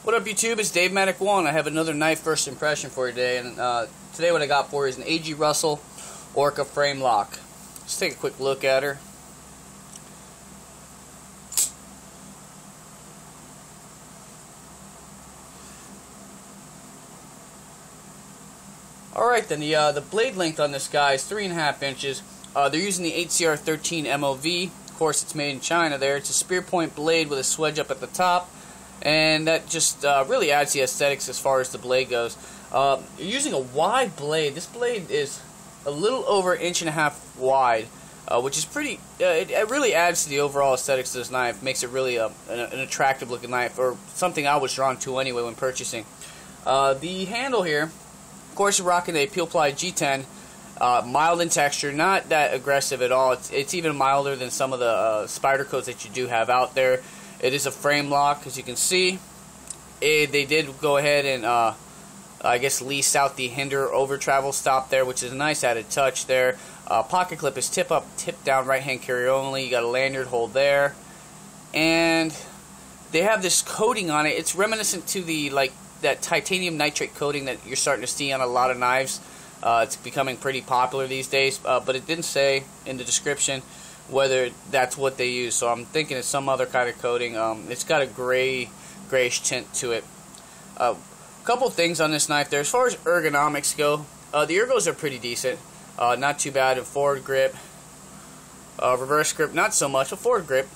What up, YouTube? It's Dave Medic 1. I have another knife first impression for you today, and today what I got for you is an A.G.Russell Orca Framelock. Let's take a quick look at her. Alright then, the blade length on this guy is 3.5 inches. They're using the HCR13 MOV. Of course, it's made in China there. It's a spear point blade with a swedge up at the top. And that just really adds the aesthetics as far as the blade goes. You're using a wide blade. This blade is a little over 1.5 inches wide, which is pretty. It really adds to the overall aesthetics of this knife. Makes it really an attractive looking knife, or something I was drawn to anyway when purchasing. The handle here, of course, you're rocking a Peel Ply G10. Mild in texture, not that aggressive at all. It's even milder than some of the spider coats that you do have out there. It is a Framelock, as you can see. They did go ahead and, I guess, lease out the hinder over travel stop there, which is a nice added touch there. Pocket clip is tip up, tip down, right hand carry only. You got a lanyard hold there, and they have this coating on it. It's reminiscent to the that titanium nitrate coating that you're starting to see on a lot of knives. It's becoming pretty popular these days, but it didn't say in the description whether that's what they use, so I'm thinking it's some other kind of coating. It's got a grayish tint to it. A couple things on this knife there. As far as ergonomics go, the ergos are pretty decent. Not too bad in forward grip. Reverse grip, not so much. A forward grip,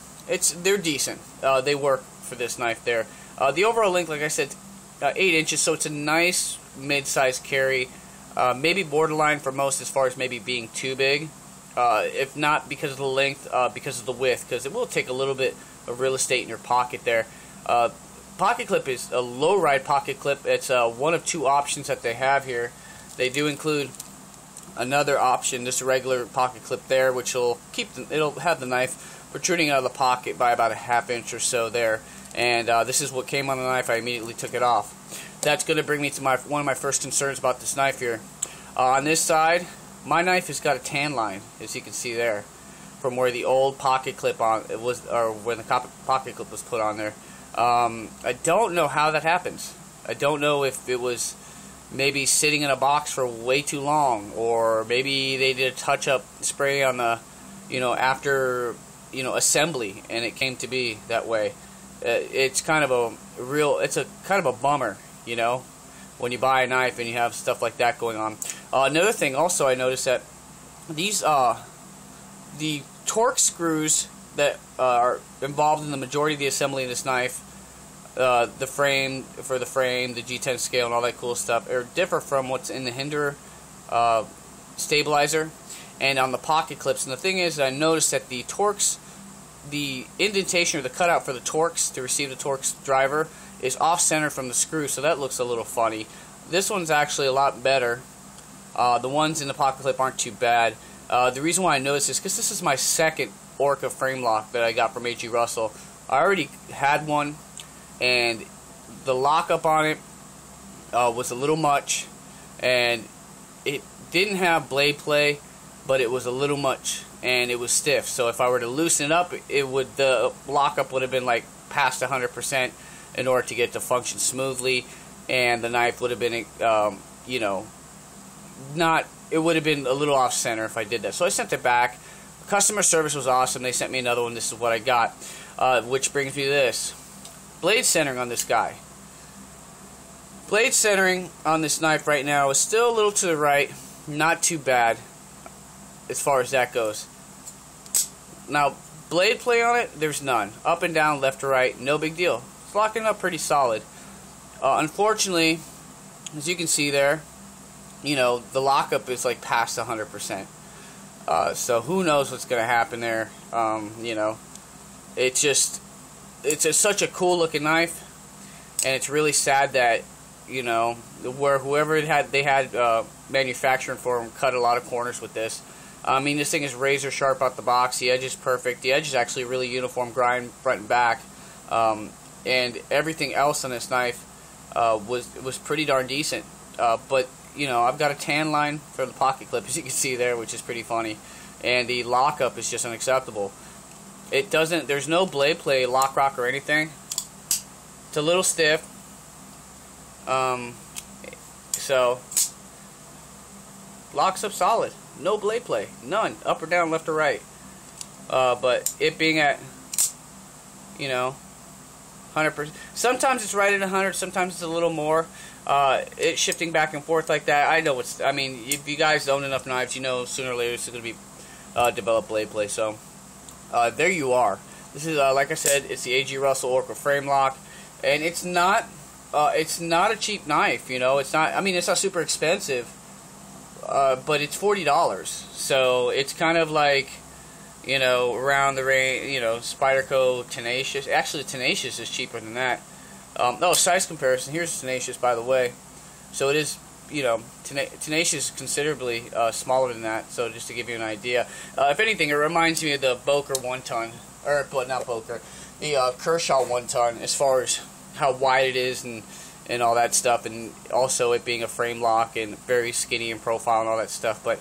they're decent. They work for this knife there. The overall length, like I said, 8 inches, so it's a nice mid-sized carry. Maybe borderline for most as far as maybe being too big. If not because of the length, because of the width, because it will take a little bit of real estate in your pocket there. Pocket clip is a low ride pocket clip. It's one of two options that they have here. They do include another option, just a regular pocket clip there, which will it'll have the knife protruding out of the pocket by about 1/2 inch or so there. And this is what came on the knife. I immediately took it off. That's going to bring me to one of my first concerns about this knife here. On this side, my knife has got a tan line, as you can see there, from where the old pocket clip or when the pocket clip was put on there. I don't know how that happens. I don't know if it was maybe sitting in a box for way too long, or maybe they did a touch-up spray on the, after, assembly, and it came to be that way. It's kind of a bummer, when you buy a knife and you have stuff like that going on. Another thing also, I noticed that these the torque screws that are involved in the majority of the assembly of this knife, the frame, the G10 scale and all that cool stuff, differ from what's in the hinder stabilizer and on the pocket clips. And the thing is, I noticed that the torques, the indentation or the cutout for the torques to receive the torques driver is off-center from the screw, so that looks a little funny. This one's actually a lot better. The ones in the pocket clip aren't too bad. The reason why I noticed this is because this is my second Orca Framelock that I got from A.G.Russell. I already had one, and the lockup on it was a little much, and it didn't have blade play, but it was a little much, and it was stiff. So if I were to loosen it up, the lockup would have been like past 100% in order to get it to function smoothly, and the knife would have been, it would have been a little off center if I did that. So I sent it back. Customer service was awesome. They sent me another one. This is what I got, which brings me to this. Blade centering on this guy. Blade centering on this knife right now is still a little to the right. Not too bad as far as that goes. Now, blade play on it, there's none. Up and down, left to right, no big deal. It's locking up pretty solid. Unfortunately, as you can see there, the lockup is like past 100%. So who knows what's going to happen there. It's such a cool looking knife, and it's really sad that, whoever they had manufacturing for them cut a lot of corners with this. I mean, this thing is razor sharp out the box. The edge is perfect. The edge is actually really uniform grind front and back. And everything else on this knife was pretty darn decent. But I've got a tan line for the pocket clip, as you can see there, which is pretty funny. And the lockup is just unacceptable. There's no blade play, lock rock or anything. It's a little stiff. So locks up solid. No blade play. None. Up or down, left or right. But it being at, you know, 100%. Sometimes it's right at 100. Sometimes it's a little more. It's shifting back and forth like that. I know I mean, if you guys own enough knives, you know sooner or later it's going to be developed blade play. So there you are. This is like I said, it's the A.G.Russell Orca Framelock, and it's not a cheap knife. You know, it's not. I mean, it's not super expensive, but it's $40. So it's kind of like, you know, around the range. You know, Spyderco Tenacious. Actually, Tenacious is cheaper than that. Oh, size comparison. Here's Tenacious, by the way. So it is, you know, Tenacious is considerably smaller than that. So just to give you an idea, if anything, it reminds me of the Boker 1-ton, or but not Boker, the Kershaw 1-ton, as far as how wide it is and all that stuff, and also it being a frame lock and very skinny in profile and all that stuff. But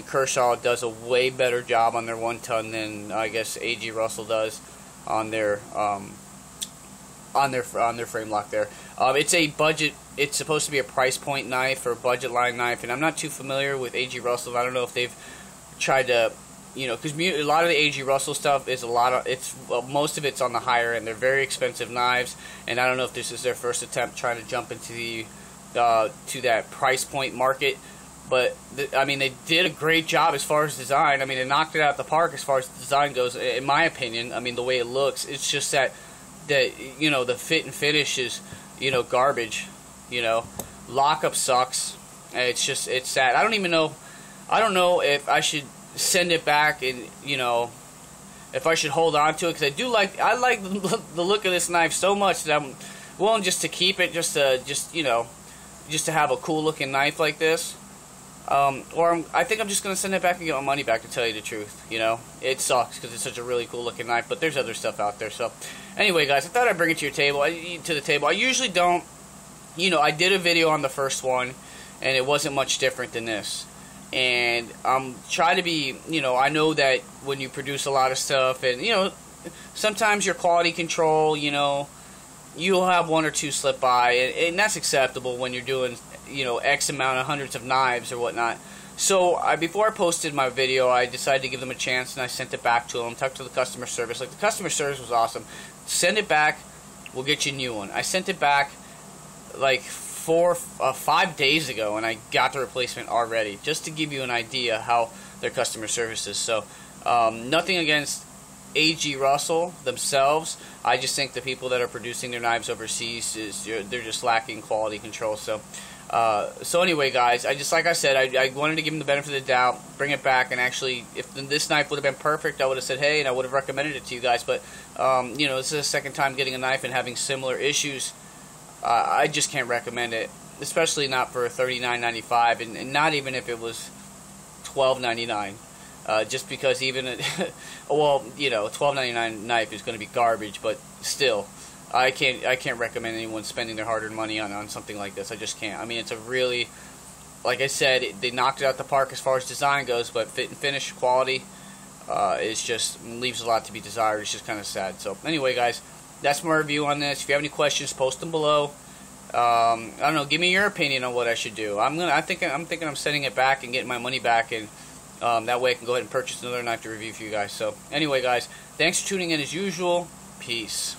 Kershaw does a way better job on their 1-ton than I guess A.G.Russell does on their frame lock there. It's a budget. It's supposed to be a price point knife or budget line knife, and I'm not too familiar with A.G.Russell. I don't know if they've tried to, you know, because a lot of the A.G.Russell stuff is most of it's on the higher end. They're very expensive knives, and I don't know if this is their first attempt trying to jump into the to that price point market. But I mean, they did a great job as far as design. I mean, they knocked it out of the park as far as design goes, in my opinion. I mean, the way it looks, it's just that you know, the fit and finish is, you know, garbage. You know, lockup sucks. It's sad. I don't know if I should send it back, and you know, if I should hold on to it, because I like the look of this knife so much that I'm willing just to keep it, just to have a cool looking knife like this. I think I'm just going to send it back and get my money back, to tell you the truth. You know, it sucks because it's such a really cool looking knife, but there's other stuff out there. So anyway, guys, I thought I'd bring it to your table, to the table. I usually don't, you know, I did a video on the first one, and it wasn't much different than this. And I'm trying to be, you know, I know that when you produce a lot of stuff, and, you know, sometimes your quality control, you know, you'll have one or two slip by, and that's acceptable when you're doing, you know, X amount of hundreds of knives or whatnot. So before I posted my video, I decided to give them a chance, and I sent it back to them, talked to the customer service. Like, the customer service was awesome. Send it back, we'll get you a new one. I sent it back like 5 days ago, and I got the replacement already, just to give you an idea how their customer service is. So nothing against A.G.Russell themselves. I just think the people that are producing their knives overseas, they're just lacking quality control. So anyway, guys, like I said, I wanted to give them the benefit of the doubt, bring it back, and actually, if this knife would have been perfect, I would have said hey, and I would have recommended it to you guys. But you know, this is the second time getting a knife and having similar issues. I just can't recommend it, especially not for $39.95, and not even if it was $12.99. Just because even well, you know, a $12.99 knife is going to be garbage, but still, I can't recommend anyone spending their hard-earned money on something like this. I just can't. I mean, it's a really, like I said, they knocked it out the park as far as design goes, but fit and finish quality is just leaves a lot to be desired. It's just kind of sad. So anyway, guys, that's my review on this. If you have any questions, post them below. I don't know. Give me your opinion on what I should do. I'm thinking I'm sending it back and getting my money back, and that way I can go ahead and purchase another knife to review for you guys. So anyway, guys, thanks for tuning in as usual. Peace.